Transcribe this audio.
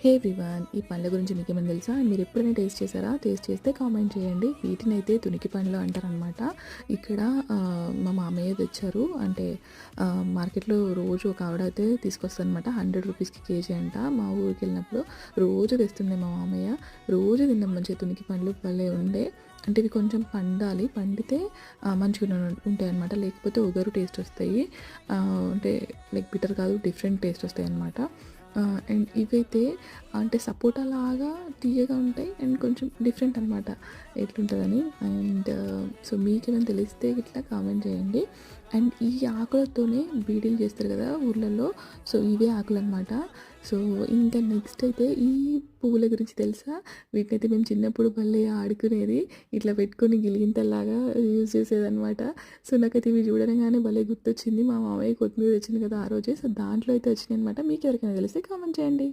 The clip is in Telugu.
హే ఎవ్రీవన్, ఈ పండ్ల గురించి మీకేమైనా తెలుసా? అండ్ మీరు ఎప్పుడైనా టేస్ట్ చేశారా? టేస్ట్ చేస్తే కామెంట్ చేయండి. వీటినైతే తునికి పండ్లు అంటారనమాట. ఇక్కడ మా మామయ్య తెచ్చారు. అంటే మార్కెట్లో రోజు ఒక ఆవిడ అయితే తీసుకొస్తారనమాట. 100 రూపీస్కి కేజీ అంట. మా ఊరికి వెళ్ళినప్పుడు రోజు తెస్తుండే మా మామయ్య. రోజు తిన్నాం మంచిగా తునికి పండ్లు భలే ఉండే. అంటే ఇవి కొంచెం పండాలి, పండితే మంచిగా ఉంటాయి అనమాట. లేకపోతే ఒగరు టేస్ట్ వస్తాయి. అంటే లైక్ బిటర్ కాదు, డిఫరెంట్ టేస్ట్ వస్తాయి అనమాట. అండ్ ఇవైతే అంటే సపోటా లాగా తీయగా ఉంటాయి అండ్ కొంచెం డిఫరెంట్ అనమాట ఎట్లుంటుందని. అండ్ సో మీకేమైనా తెలిస్తే ఇట్లా కామెంట్ చేయండి. అండ్ ఈ ఆకులతోనే బీడీలు చేస్తారు కదా ఊర్లలో, సో ఇవే ఆకులు అనమాట. సో ఇంకా నెక్స్ట్ అయితే ఈ పువ్వుల గురించి తెలుసా? వీటినైతే మేము చిన్నప్పుడు భలే ఆడుకునేది. ఇట్లా పెట్టుకొని గిలిగింతల్లాగా యూజ్ చేసేదనమాట. సో నాకైతే ఇవి చూడగానే భలే గుర్తొచ్చింది. మా మామయ్య కొత్తిమీర తెచ్చింది కదా ఆ రోజే, సో దాంట్లో అయితే వచ్చినాయి అనమాట. మీకు ఎవరికైనా తెలిస్తే కామెంట్ చేయండి.